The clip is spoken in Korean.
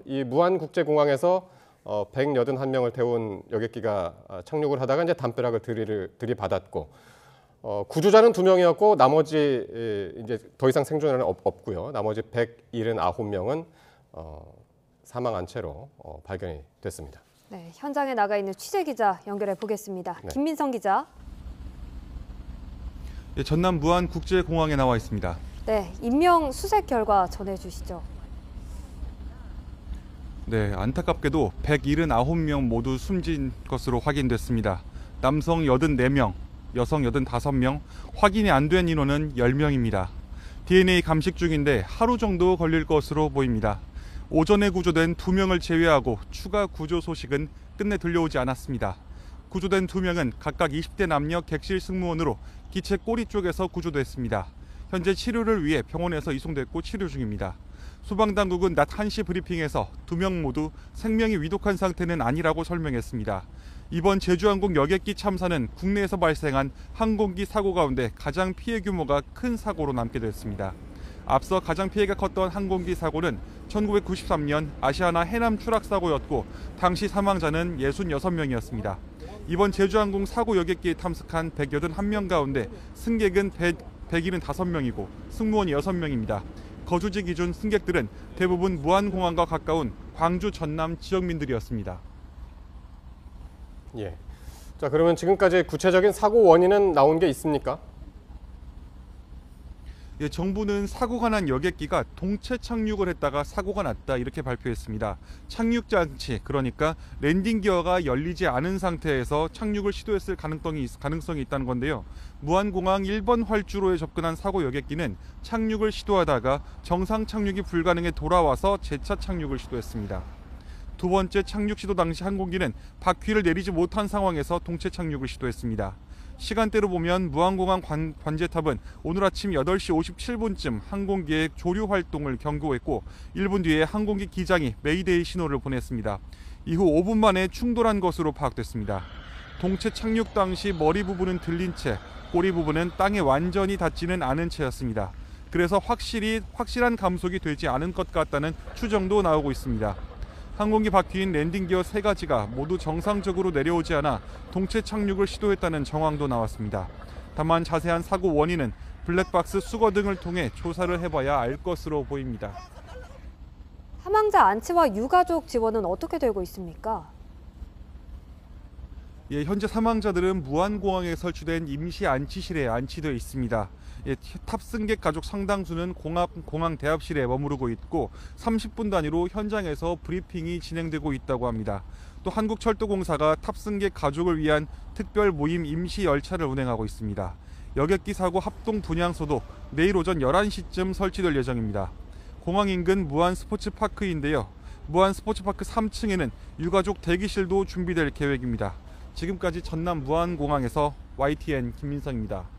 이 무안국제공항에서 181명을 태운 여객기가 착륙을 하다가 이제 담벼락을 들이받았고 구조자는 2명이었고 나머지 이제 더 이상 생존자는 없고요. 나머지 179명은 사망한 채로 발견이 됐습니다. 네, 현장에 나가 있는 취재 기자 연결해 보겠습니다. 네. 김민성 기자. 네, 전남 무안국제공항에 나와 있습니다. 네, 인명 수색 결과 전해주시죠. 네, 안타깝게도 179명 모두 숨진 것으로 확인됐습니다. 남성 84명, 여성 85명, 확인이 안 된 인원은 10명입니다. DNA 감식 중인데 하루 정도 걸릴 것으로 보입니다. 오전에 구조된 2명을 제외하고 추가 구조 소식은 끝내 들려오지 않았습니다. 구조된 2명은 각각 20대 남녀 객실 승무원으로 기체 꼬리 쪽에서 구조됐습니다. 현재 치료를 위해 병원에서 이송됐고 치료 중입니다. 소방당국은 낮 1시 브리핑에서 2명 모두 생명이 위독한 상태는 아니라고 설명했습니다. 이번 제주항공 여객기 참사는 국내에서 발생한 항공기 사고 가운데 가장 피해 규모가 큰 사고로 남게 됐습니다. 앞서 가장 피해가 컸던 항공기 사고는 1993년 아시아나 해남 추락 사고였고 당시 사망자는 66명이었습니다. 이번 제주항공 사고 여객기에 탐색한 181명 가운데 승객은 175명이고 승무원이 6명입니다. 거주지 기준 승객들은 대부분 무안공항과 가까운 광주 전남 지역민들이었습니다. 예. 자, 그러면 지금까지 구체적인 사고 원인은 나온 게 있습니까? 예, 정부는 사고가 난 여객기가 동체 착륙을 했다가 사고가 났다 이렇게 발표했습니다. 착륙 장치, 그러니까 랜딩 기어가 열리지 않은 상태에서 착륙을 시도했을 가능성이 있다는 건데요. 무안공항 1번 활주로에 접근한 사고 여객기는 착륙을 시도하다가 정상 착륙이 불가능해 돌아와서 재차 착륙을 시도했습니다. 두 번째 착륙 시도 당시 항공기는 바퀴를 내리지 못한 상황에서 동체 착륙을 시도했습니다. 시간대로 보면 무안공항 관제탑은 오늘 아침 8시 57분쯤 항공기의 조류 활동을 경고했고 1분 뒤에 항공기 기장이 메이데이 신호를 보냈습니다. 이후 5분 만에 충돌한 것으로 파악됐습니다. 동체 착륙 당시 머리 부분은 들린 채 꼬리 부분은 땅에 완전히 닿지는 않은 채였습니다. 그래서 확실한 감속이 되지 않은 것 같다는 추정도 나오고 있습니다. 항공기 바퀴인 랜딩 기어 3가지가 모두 정상적으로 내려오지 않아 동체 착륙을 시도했다는 정황도 나왔습니다. 다만 자세한 사고 원인은 블랙박스 수거 등을 통해 조사를 해봐야 알 것으로 보입니다. 사망자 안치와 유가족 지원은 어떻게 되고 있습니까? 예, 현재 사망자들은 무안공항에 설치된 임시 안치실에 안치되어 있습니다. 예, 탑승객 가족 상당수는 공항 대합실에 머무르고 있고 30분 단위로 현장에서 브리핑이 진행되고 있다고 합니다. 또 한국철도공사가 탑승객 가족을 위한 특별 모임 임시 열차를 운행하고 있습니다. 여객기 사고 합동 분향소도 내일 오전 11시쯤 설치될 예정입니다. 공항 인근 무안 스포츠파크인데요. 무안 스포츠파크 3층에는 유가족 대기실도 준비될 계획입니다. 지금까지 전남 무안공항에서 YTN 김민성입니다.